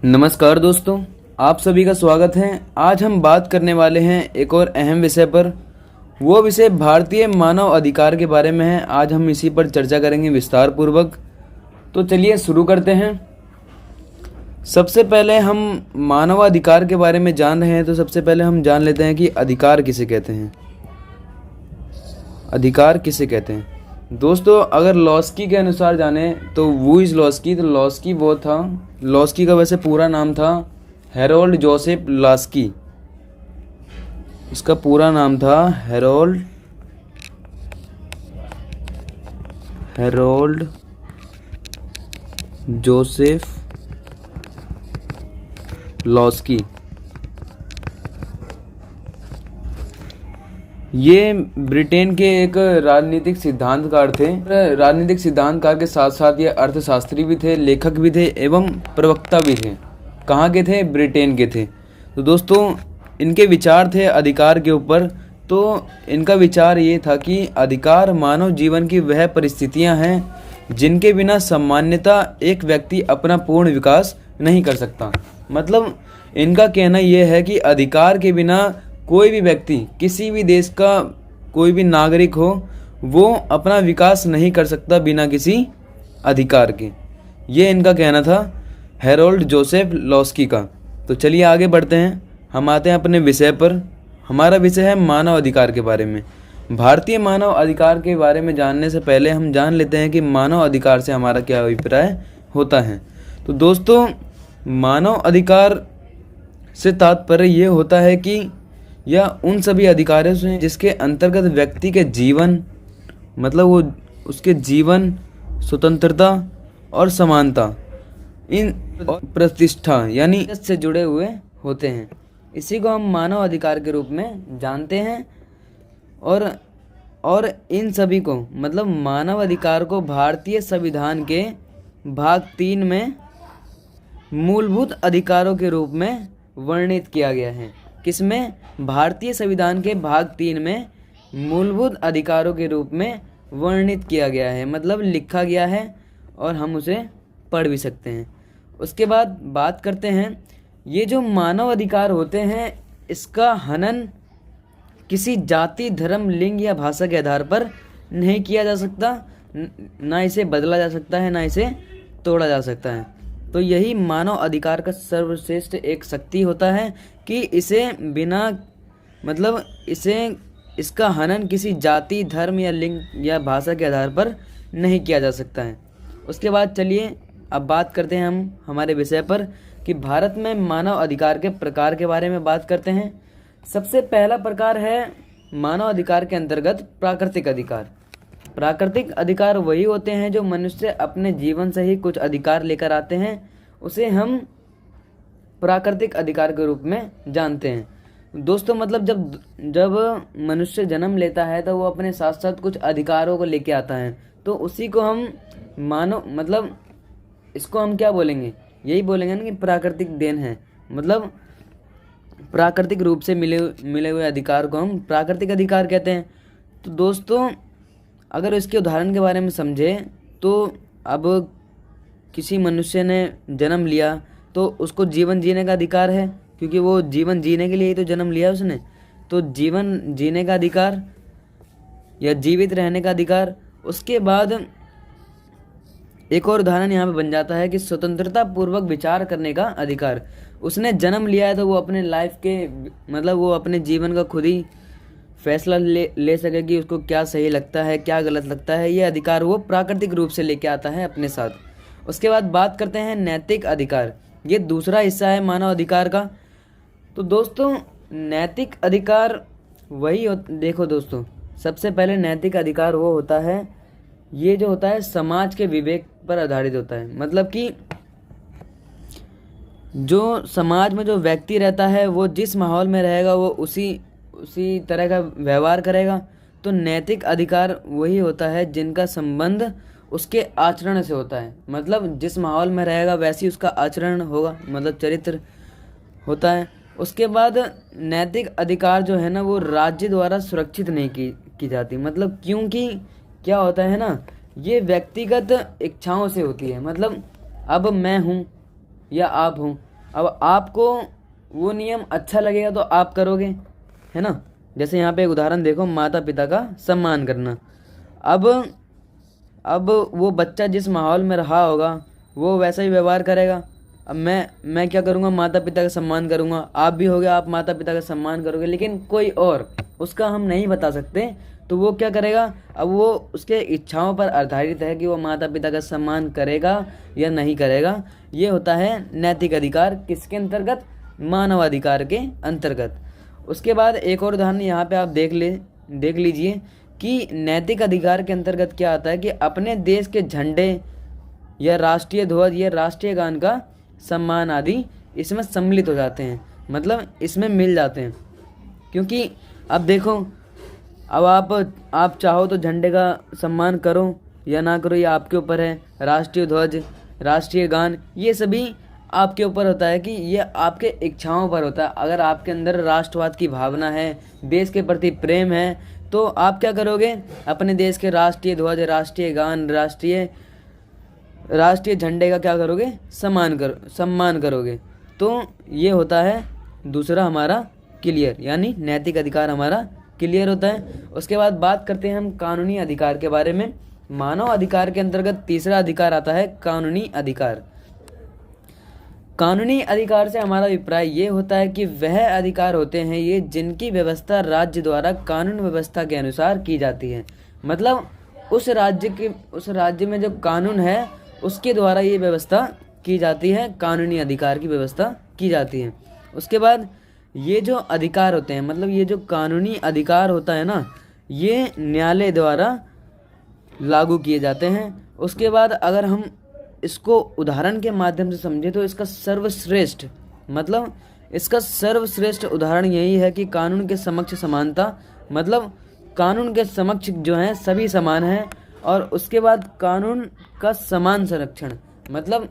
नमस्कार दोस्तों, आप सभी का स्वागत है। आज हम बात करने वाले हैं एक और अहम विषय पर। वो विषय भारतीय मानव अधिकार के बारे में है। आज हम इसी पर चर्चा करेंगे विस्तार पूर्वक। तो चलिए शुरू करते हैं। सबसे पहले हम मानवाधिकार के बारे में जान रहे हैं, तो सबसे पहले हम जान लेते हैं कि अधिकार किसे कहते हैं। अधिकार किसे कहते हैं दोस्तों? अगर लॉस्की के अनुसार जाने तो वो इज लॉस्की, तो लॉस्की वो था, लॉस्की का वैसे पूरा नाम था हेरोल्ड जोसेफ लॉस्की। इसका पूरा नाम था हेरोल्ड जोसेफ लॉस्की। ये ब्रिटेन के एक राजनीतिक सिद्धांतकार थे। राजनीतिक सिद्धांतकार के साथ साथ ये अर्थशास्त्री भी थे, लेखक भी थे एवं प्रवक्ता भी थे। कहाँ के थे? ब्रिटेन के थे। तो दोस्तों, इनके विचार थे अधिकार के ऊपर। तो इनका विचार ये था कि अधिकार मानव जीवन की वह परिस्थितियां हैं जिनके बिना सामान्यतः एक व्यक्ति अपना पूर्ण विकास नहीं कर सकता। मतलब इनका कहना यह है कि अधिकार के बिना कोई भी व्यक्ति, किसी भी देश का कोई भी नागरिक हो, वो अपना विकास नहीं कर सकता बिना किसी अधिकार के। ये इनका कहना था हेरोल्ड जोसेफ लॉस्की का। तो चलिए आगे बढ़ते हैं। हम आते हैं अपने विषय पर। हमारा विषय है मानव अधिकार के बारे में। भारतीय मानव अधिकार के बारे में जानने से पहले हम जान लेते हैं कि मानव अधिकार से हमारा क्या अभिप्राय होता है। तो दोस्तों, मानव अधिकार से तात्पर्य ये होता है कि यह उन सभी अधिकारों से जिसके अंतर्गत व्यक्ति के जीवन, मतलब वो उसके जीवन, स्वतंत्रता और समानता, इन प्रतिष्ठा यानी से जुड़े हुए होते हैं। इसी को हम मानव अधिकार के रूप में जानते हैं। और इन सभी को, मतलब मानव अधिकार को भारतीय संविधान के भाग 3 में मूलभूत अधिकारों के रूप में वर्णित किया गया है। किसमें? भारतीय संविधान के भाग 3 में मूलभूत अधिकारों के रूप में वर्णित किया गया है, मतलब लिखा गया है और हम उसे पढ़ भी सकते हैं। उसके बाद बात करते हैं, ये जो मानव अधिकार होते हैं, इसका हनन किसी जाति, धर्म, लिंग या भाषा के आधार पर नहीं किया जा सकता। ना इसे बदला जा सकता है, ना इसे तोड़ा जा सकता है। तो यही मानव अधिकार का सर्वश्रेष्ठ एक शक्ति होता है कि इसे बिना, मतलब इसका हनन किसी जाति, धर्म या लिंग या भाषा के आधार पर नहीं किया जा सकता है। उसके बाद चलिए अब बात करते हैं हम हमारे विषय पर कि भारत में मानव अधिकार के प्रकार के बारे में बात करते हैं। सबसे पहला प्रकार है मानव अधिकार के अंतर्गत प्राकृतिक अधिकार। प्राकृतिक अधिकार वही होते हैं जो मनुष्य अपने जीवन से ही कुछ अधिकार लेकर आते हैं, उसे हम प्राकृतिक अधिकार के रूप में जानते हैं। दोस्तों, मतलब जब मनुष्य जन्म लेता है तो वो अपने साथ साथ कुछ अधिकारों को लेके आता है, तो उसी को हम मतलब इसको हम क्या बोलेंगे? यही बोलेंगे ना कि प्राकृतिक देन है। मतलब प्राकृतिक रूप से मिले हुए अधिकार को हम प्राकृतिक अधिकार कहते हैं। तो दोस्तों, अगर इसके उदाहरण के बारे में समझें तो अब किसी मनुष्य ने जन्म लिया तो उसको जीवन जीने का अधिकार है, क्योंकि वो जीवन जीने के लिए ही तो जन्म लिया उसने। तो जीवन जीने का अधिकार या जीवित रहने का अधिकार। उसके बाद एक और उदाहरण यहाँ पे बन जाता है कि स्वतंत्रता पूर्वक विचार करने का अधिकार। उसने जन्म लिया है तो वो अपने लाइफ के, मतलब वो अपने जीवन का खुद ही फैसला ले सके कि उसको क्या सही लगता है, क्या गलत लगता है। ये अधिकार वो प्राकृतिक रूप से लेके आता है अपने साथ। उसके बाद बात करते हैं नैतिक अधिकार। ये दूसरा हिस्सा है मानव अधिकार का। तो दोस्तों, नैतिक अधिकार वही देखो दोस्तों, सबसे पहले नैतिक अधिकार वो होता है, ये जो होता है समाज के विवेक पर आधारित होता है। मतलब कि जो समाज में जो व्यक्ति रहता है वो जिस माहौल में रहेगा वो उसी तरह का व्यवहार करेगा। तो नैतिक अधिकार वही होता है जिनका संबंध उसके आचरण से होता है। मतलब जिस माहौल में रहेगा वैसी उसका आचरण होगा, मतलब चरित्र होता है। उसके बाद नैतिक अधिकार जो है ना, वो राज्य द्वारा सुरक्षित नहीं की जाती। मतलब क्योंकि क्या होता है ना, ये व्यक्तिगत इच्छाओं से होती है। मतलब अब मैं हूँ या आप हूँ, अब आपको वो नियम अच्छा लगेगा तो आप करोगे, है ना। जैसे यहाँ पे एक उदाहरण देखो, माता पिता का सम्मान करना। अब वो बच्चा जिस माहौल में रहा होगा वो वैसा ही व्यवहार करेगा। अब मैं क्या करूँगा, माता पिता का सम्मान करूँगा, आप भी होगे, आप माता पिता का सम्मान करोगे, लेकिन कोई और, उसका हम नहीं बता सकते, तो वो क्या करेगा, अब वो उसके इच्छाओं पर आधारित है कि वो माता पिता का सम्मान करेगा या नहीं करेगा। ये होता है नैतिक अधिकार, किसके अंतर्गत, मानवाधिकार के अंतर्गत। उसके बाद एक और उदाहरण यहाँ पे आप देख लीजिए कि नैतिक अधिकार के अंतर्गत क्या आता है कि अपने देश के झंडे या राष्ट्रीय ध्वज या राष्ट्रीय गान का सम्मान आदि इसमें सम्मिलित हो जाते हैं, मतलब इसमें मिल जाते हैं। क्योंकि अब देखो, अब आप चाहो तो झंडे का सम्मान करो या ना करो, ये आपके ऊपर है। राष्ट्रीय ध्वज, राष्ट्रीय गान, ये सभी आपके ऊपर होता है कि ये आपके इच्छाओं पर होता है। अगर आपके अंदर राष्ट्रवाद की भावना है, देश के प्रति प्रेम है, तो आप क्या करोगे, अपने देश के राष्ट्रीय ध्वज, राष्ट्रीय गान, राष्ट्रीय झंडे का क्या करोगे, सम्मान करोगे। तो ये होता है दूसरा हमारा क्लियर, यानी नैतिक अधिकार हमारा क्लियर होता है। उसके बाद बात करते हैं हम कानूनी अधिकार के बारे में। मानव अधिकार के अंतर्गत तीसरा अधिकार आता है कानूनी अधिकार। कानूनी अधिकार से हमारा अभिप्राय ये होता है कि वह अधिकार होते हैं ये जिनकी व्यवस्था राज्य द्वारा कानून व्यवस्था के अनुसार की जाती है। मतलब उस राज्य में जो कानून है उसके द्वारा ये व्यवस्था की जाती है, कानूनी अधिकार की व्यवस्था की जाती है। उसके बाद ये जो अधिकार होते हैं, मतलब ये जो कानूनी अधिकार होता है ना, ये न्यायालय द्वारा लागू किए जाते हैं। उसके बाद अगर हम इसको उदाहरण के माध्यम से समझे तो इसका सर्वश्रेष्ठ उदाहरण यही है कि कानून के समक्ष समानता, मतलब कानून के समक्ष जो है सभी समान हैं। और उसके बाद कानून का समान मतलब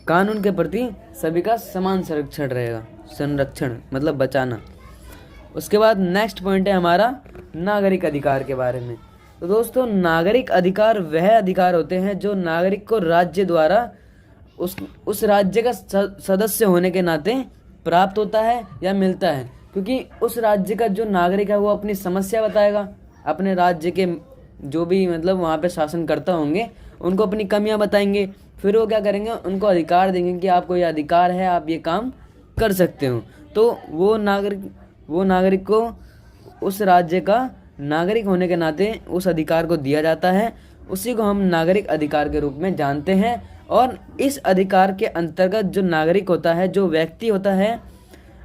कानून के प्रति सभी का समान संरक्षण मतलब बचाना। उसके बाद नेक्स्ट पॉइंट है हमारा नागरिक अधिकार के बारे में। तो दोस्तों, नागरिक अधिकार वह अधिकार होते हैं जो नागरिक को राज्य द्वारा उस राज्य का सदस्य होने के नाते प्राप्त होता है या मिलता है। क्योंकि उस राज्य का जो नागरिक है वो अपनी समस्या बताएगा, अपने राज्य के जो भी मतलब वहाँ पे शासन करता होंगे उनको अपनी कमियां बताएंगे, फिर वो क्या करेंगे, उनको अधिकार देंगे कि आपको ये अधिकार है, आप ये काम कर सकते हो। तो वो नागरिक को उस राज्य का नागरिक होने के नाते उस अधिकार को दिया जाता है, उसी को हम नागरिक अधिकार के रूप में जानते हैं। और इस अधिकार के अंतर्गत जो नागरिक होता है, जो व्यक्ति होता है,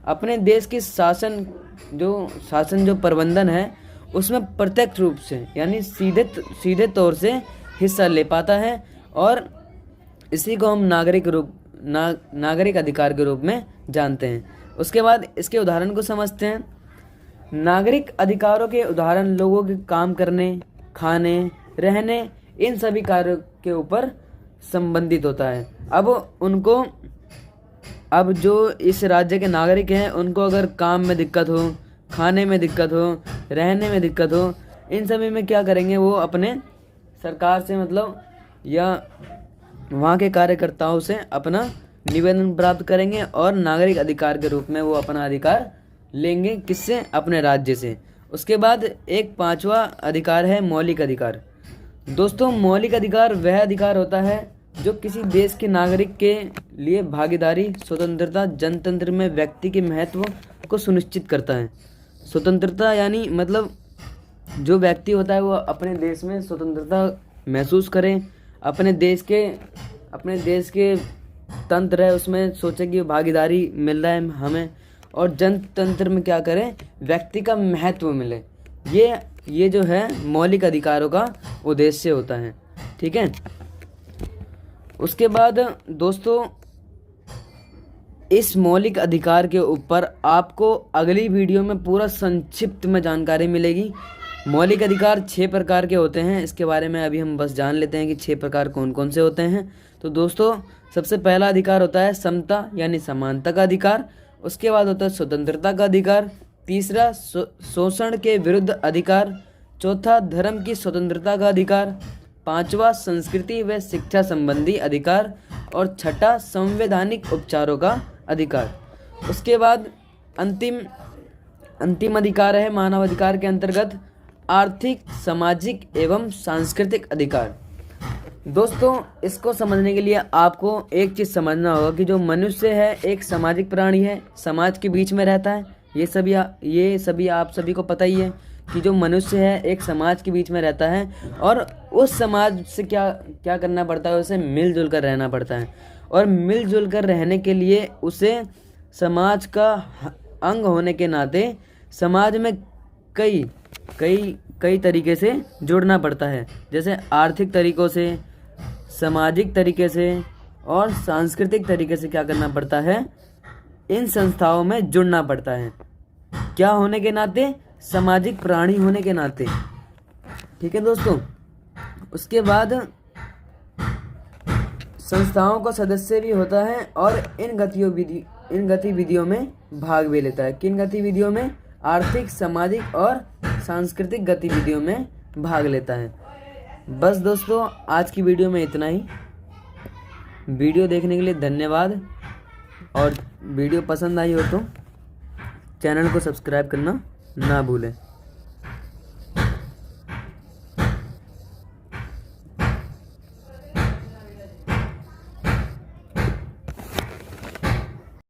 अपने देश की शासन जो प्रबंधन है उसमें प्रत्यक्ष रूप से यानी सीधे तौर से हिस्सा ले पाता है, और इसी को हम नागरिक अधिकार के रूप में जानते हैं। उसके बाद इसके उदाहरण को समझते हैं। नागरिक अधिकारों के उदाहरण लोगों के काम करने, खाने, रहने, इन सभी कार्यों के ऊपर संबंधित होता है। अब जो इस राज्य के नागरिक हैं उनको अगर काम में दिक्कत हो, खाने में दिक्कत हो, रहने में दिक्कत हो, इन सभी में क्या करेंगे, वो अपने सरकार से मतलब या वहाँ के कार्यकर्ताओं से अपना निवेदन प्राप्त करेंगे और नागरिक अधिकार के रूप में वो अपना अधिकार लेंगे। किससे? अपने राज्य से। उसके बाद एक पांचवा अधिकार है मौलिक अधिकार। दोस्तों, मौलिक अधिकार वह अधिकार होता है जो किसी देश के नागरिक के लिए भागीदारी, स्वतंत्रता, जनतंत्र में व्यक्ति के महत्व को सुनिश्चित करता है। स्वतंत्रता यानी मतलब जो व्यक्ति होता है वो अपने देश में स्वतंत्रता महसूस करे, अपने देश के तंत्र है उसमें सोचे कि भागीदारी मिल रहा है हमें, और जनतंत्र में क्या करें, व्यक्ति का महत्व मिले। ये जो है मौलिक अधिकारों का उद्देश्य होता है। ठीक है। उसके बाद दोस्तों, इस मौलिक अधिकार के ऊपर आपको अगली वीडियो में पूरा संक्षिप्त में जानकारी मिलेगी। मौलिक अधिकार 6 प्रकार के होते हैं, इसके बारे में अभी हम बस जान लेते हैं कि 6 प्रकार कौन कौन से होते हैं। तो दोस्तों, सबसे पहला अधिकार होता है समता यानी समानता का अधिकार। उसके बाद होता है स्वतंत्रता का अधिकार। तीसरा शोषण के विरुद्ध अधिकार। चौथा धर्म की स्वतंत्रता का अधिकार। पांचवा संस्कृति व शिक्षा संबंधी अधिकार। और छठा संवैधानिक उपचारों का अधिकार। उसके बाद अंतिम अधिकार है मानव अधिकार के अंतर्गत आर्थिक, सामाजिक एवं सांस्कृतिक अधिकार। दोस्तों, इसको समझने के लिए आपको एक चीज़ समझना होगा कि जो मनुष्य है एक सामाजिक प्राणी है, समाज के बीच में रहता है। ये सभी आप सभी को पता ही है कि जो मनुष्य है एक समाज के बीच में रहता है और उस समाज से क्या करना पड़ता है, उसे मिलजुल कर रहना पड़ता है। और मिलजुल कर रहने के लिए उसे समाज का अंग होने के नाते समाज में कई तरीके से जुड़ना पड़ता है, जैसे आर्थिक तरीक़ों से, सामाजिक तरीके से और सांस्कृतिक तरीके से क्या करना पड़ता है, इन संस्थाओं में जुड़ना पड़ता है। क्या होने के नाते? सामाजिक प्राणी होने के नाते। ठीक है दोस्तों। उसके बाद संस्थाओं का सदस्य भी होता है और इन गतिविधियों में भाग भी लेता है। किन गतिविधियों में? आर्थिक, सामाजिक और सांस्कृतिक गतिविधियों में भाग लेता है। बस दोस्तों, आज की वीडियो में इतना ही। वीडियो देखने के लिए धन्यवाद, और वीडियो पसंद आई हो तो चैनल को सब्सक्राइब करना ना भूलें।